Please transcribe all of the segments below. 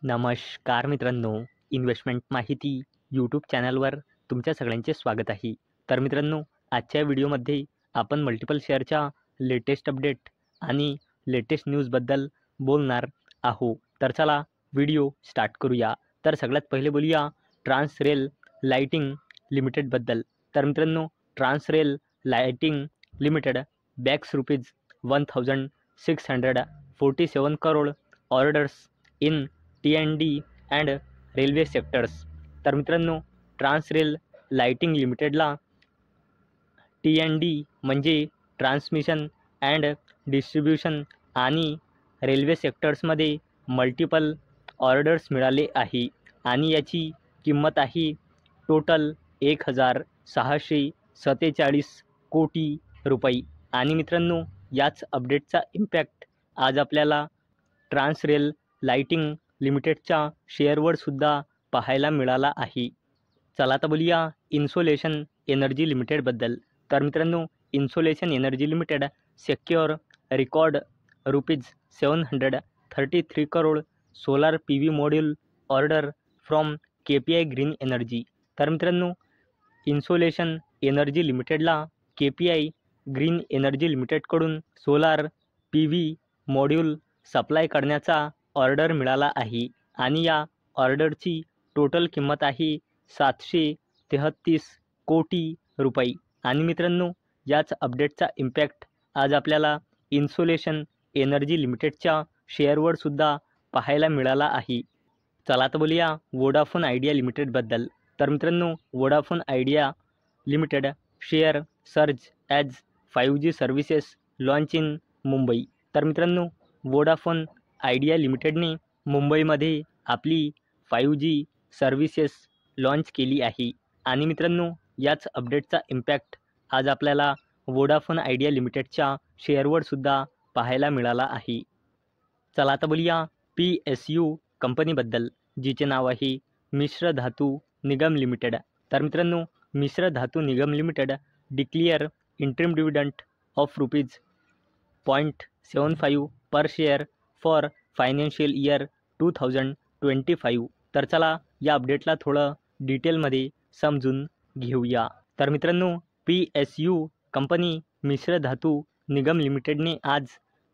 नमस्कार मित्रांनो, इन्व्हेस्टमेंट माहिती यूट्यूब चॅनलवर तुमच्या सगळ्यांचे स्वागत आहे. तर मित्रांनो, आजच्या व्हिडिओमध्ये आपण मल्टिपल शेअरच्या लेटेस्ट अपडेट आणि लेटेस्ट न्यूजबद्दल बोलणार आहोत. तर चला व्हिडिओ स्टार्ट करूया. तर सगळ्यात पहिले बोलूया ट्रान्सरेल लाइटिंग लिमिटेडबद्दल. तर मित्रांनो, Transrail lighting limited bags ₹1647 crore orders in T&D and railway sectors. तर मित्रांनो, ट्रान्सरेल लाइटिंग लिमिटेडला T&D म्हणजे ट्रान्समिशन अँड डिस्ट्रीब्युशन आणि रेल्वे सेक्टर्समध्ये मल्टिपल ऑर्डर्स मिळाले आहे आणि याची किंमत आहे टोटल 1,647 कोटी रुपये. आणि मित्रांनो, याच अपडेटचा इम्पॅक्ट आज आपल्याला ट्रान्सरेल लाइटिंग लिमिटेडच्या शेअरवर सुद्धा पाहायला मिळाला आहे. चला तर बोलूया इन्सोलेशन एनर्जी लिमिटेडबद्दल. तर मित्रांनो, insolation energy limited secure record ₹733 crore solar PV module order from KPI green energy. तर मित्रांनो, इन्सोलेशन एनर्जी लिमिटेडला KPI ग्रीन एनर्जी लिमिटेडकडून सोलार PV मॉड्यूल सप्लाय करण्याचा ऑर्डर मिळाला आहे आणि या ऑर्डरची टोटल किंमत आहे 733 कोटी रुपये. आणि मित्रांनो, याच अपडेटचा इम्पॅक्ट आज आपल्याला इन्सोलेशन एनर्जी लिमिटेडच्या शेअरवर सुद्धा पाहायला मिळाला आहे. चला तर बोलूया वोडाफोन आयडिया लिमिटेडबद्दल. तर मित्रांनो, Vodafone idea limited share surge as 5G services launch in Mumbai. तर मित्रांनो, वोडाफोन आयडिया लिमिटेडने मुंबईमध्ये आपली 5G सर्व्हिसेस लॉन्च केली आहे. आणि मित्रांनो, याच अपडेटचा इम्पॅक्ट आज आपल्याला वोडाफोन आयडिया लिमिटेडच्या शेअरवर सुद्धा पाहायला मिळाला आहे. चला आता बोलूया PSU कंपनीबद्दल, जिचे नाव आहे मिश्र धातू निगम लिमिटेड. तर मित्रांनो, Mishra Dhatu Nigam limited declare interim dividend of ₹0.75 per share for financial year 2025. तर चला या अपडेटला थोडं डिटेलमध्ये समजून घेऊया. तर मित्रांनो, PSU कंपनी मिश्र धातू निगम लिमिटेडने आज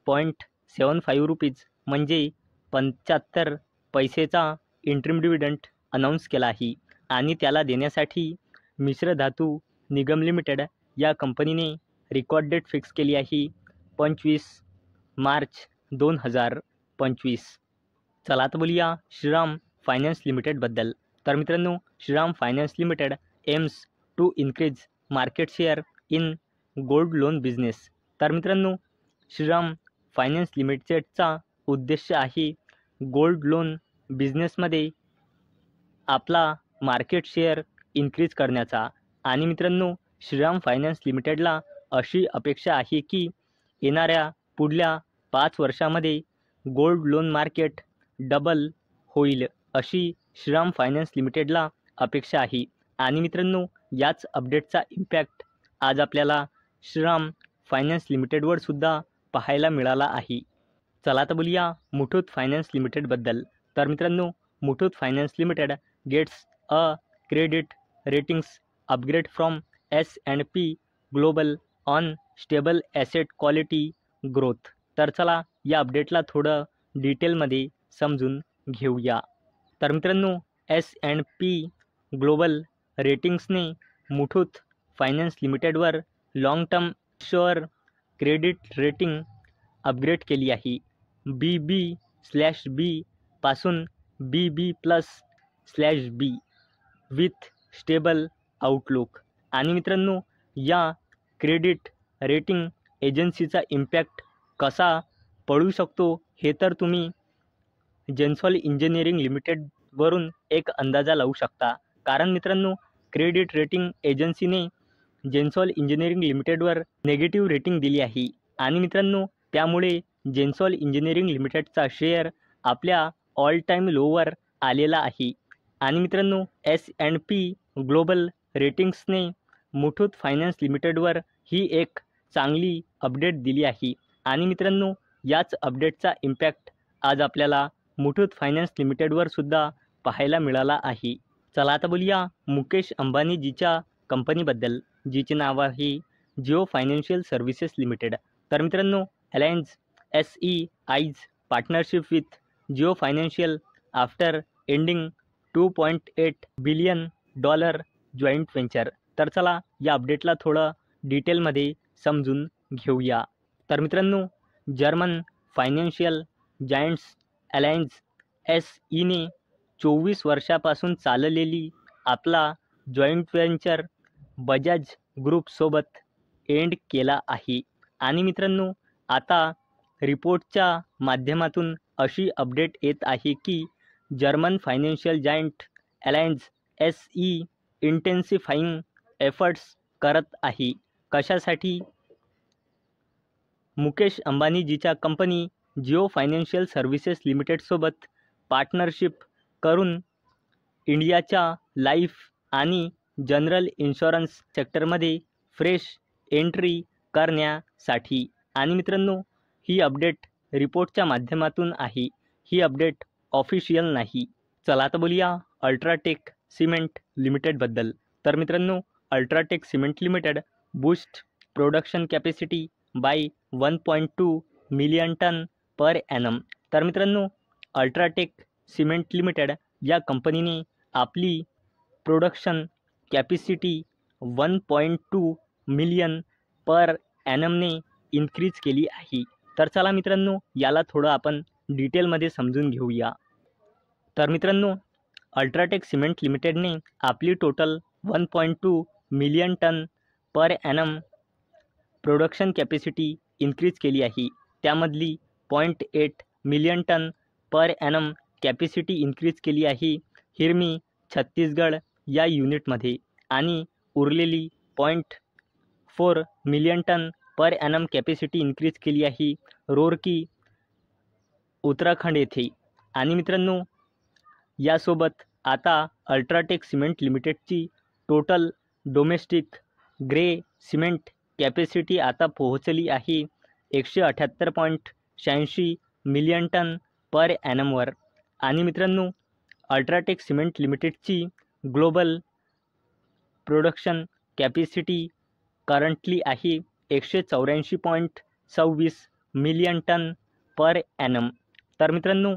₹0.75 म्हणजे 75 पैसेचा इंटरिम डिव्हिडंड अनाऊन्स केला आहे. आणि त्याला देण्यासाठी मिश्र धातू निगम लिमिटेड या कंपनीने रेकॉर्ड डेट फिक्स केली आहे 25 मार्च 2025. चला तर बोलूया श्रीराम फायनान्स लिमिटेडबद्दल. तर मित्रांनो, Shriram finance limited aims to increase market share in gold loan business. तर मित्रांनो, श्रीराम फायनान्स लिमिटेडचा उद्देश आहे गोल्ड लोन बिझनेसमध्ये आपला मार्केट शेअर इन्क्रीज करण्याचा. आणि मित्रांनो, श्रीराम फायनान्स लिमिटेडला अशी अपेक्षा आहे की येणाऱ्या पुढल्या 5 वर्षामध्ये गोल्ड लोन मार्केट डबल होईल, अशी श्रीराम फायनान्स लिमिटेडला अपेक्षा आहे. आणि मित्रांनो, याच अपडेटचा इम्पॅक्ट आज आपल्याला श्रीराम फायनान्स लिमिटेडवर सुद्धा पाहायला मिळाला आहे. चला तर बोलूया मुथूट फायनान्स लिमिटेडबद्दल. तर मित्रांनो, Muthoot finance limited gets a credit ratings upgrade from S&P global on stable asset quality growth. तर चला या अपडेटला थोडं डिटेलमध्ये समजून घेऊया. तर मित्रांनो, S&P ग्लोबल रेटिंग्सने मुथूट फायनान्स लिमिटेडवर long term sure credit rating upgrade केली आहे. BB/B पासून BB+/B विथ स्टेबल आउटलुक. आणि मित्रांनो, या क्रेडिट रेटिंग एजन्सीचा इम्पॅक्ट कसा पडू शकतो हे तर तुम्ही जेन्सॉल इंजिनिअरिंग लिमिटेडवरून एक अंदाजा लावू शकता. कारण मित्रांनो, क्रेडिट रेटिंग एजन्सीने जेन्सॉल इंजिनिअरिंग लिमिटेडवर नेगेटिव्ह रेटिंग दिली आहे. आणि मित्रांनो, त्यामुळे जेन्सॉल इंजिनिअरिंग लिमिटेडचा शेअर आपल्या ऑल टाईम लोवर आलेला आहे. आणि मित्रांनो, S&P ग्लोबल रेटिंग्सने मुथूट फायनान्स लिमिटेडवर ही एक चांगली अपडेट दिली आहे. आणि मित्रांनो, याच अपडेटचा इम्पॅक्ट आज आपल्याला मुठूत फायनान्स लिमिटेडवर सुद्धा पाहायला मिळाला आहे. चला आता बोलूया मुकेश अंबानीजीच्या कंपनीबद्दल, जिचे नाव आहे जिओ फायनान्शियल सर्व्हिसेस लिमिटेड. तर मित्रांनो, alliance SEI's partnership with Jio financial after ending $2.8 billion joint venture. तर चला या अपडेटला थोडं डिटेलमध्ये समजून घेऊया. तर मित्रांनो, जर्मन फायनान्शियल जायंट्स अलायन्स SEने 24 वर्षापासून चाललेली आपला जॉईंट व्हेंचर बजाज ग्रुपसोबत एंड केला आहे. आणि मित्रांनो, आता रिपोर्टच्या माध्यमातून अशी अपडेट येत आहे की German financial giant Allianz SE intensifying efforts करत आहे. कशासाठी? मुकेश अंबानीजीच्या कंपनी जिओ फायनान्शियल सर्व्हिसेस लिमिटेडसोबत पार्टनरशिप करून इंडियाच्या लाईफ आणि जनरल इन्शुरन्स सेक्टरमध्ये फ्रेश एंट्री करण्यासाठी. आणि मित्रांनो, ही अपडेट रिपोर्टच्या माध्यमातून आहे, ही अपडेट ऑफिशियल नाही. चला आता बोलूया अल्ट्राटेक सिमेंट लिमिटेडबद्दल. तर मित्रांनो, UltraTech cement limited boost production capacity by 1.2 million ton per annum. तर मित्रांनो, अल्ट्राटेक सिमेंट लिमिटेड या कंपनीने आपली प्रोडक्शन कॅपॅसिटी 1.2 मिलियन पर ॲनमने इन्क्रीज केली आहे. तर चला मित्रांनो, याला थोडं आपण डिटेलमध्ये समजून घेऊया. तर मित्रांनो, अल्ट्राटेक सिमेंट लिमिटेडने आपली total 1.2 million ton per annum production capacity increase केली आहे. त्यामधली 0.8 million ton per annum capacity increase केली आहे हिरमी छत्तीसगड या युनिटमध्ये, आणि उरलेली 0.4 million ton per annum capacity increase केली आहे रोरकी उत्तराखंड येथे. आणि मित्रांनो, यासोबत आता अल्ट्राटेक सिमेंट लिमिटेडची total domestic grey cement capacity आता पोहोचली आहे 178.86 मिलियन टन पर ॲनमवर. आणि मित्रांनो, अल्ट्राटेक सिमेंट लिमिटेडची ग्लोबल प्रोडक्शन कॅपॅसिटी करंटली आहे 184.26 मिलियन टन पर ॲनम. तर मित्रांनो,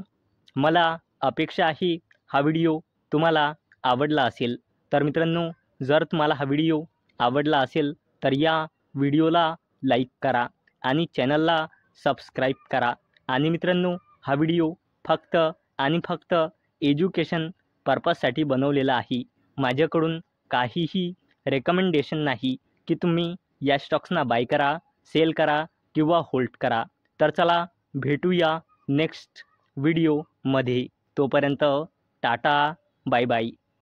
मला अपेक्षा आहे हा व्हिडिओ तुम्हाला आवडला असेल. तर मित्रांनो, जर तुम्हाला हा व्हिडिओ आवडला असेल तर या व्हिडिओला लाईक करा आणि चॅनलला सबस्क्राईब करा. आणि मित्रांनो, हा व्हिडिओ फक्त आणि फक्त एज्युकेशन पर्पजसाठी बनवलेला आहे. माझ्याकडून काहीही रेकमेंडेशन नाही की तुम्ही या स्टॉक्सना बाय करा, सेल करा किंवा होल्ड करा. तर चला भेटूया नेक्स्ट व्हिडिओमध्ये. तोपर्यंत टाटा, बाय बाय.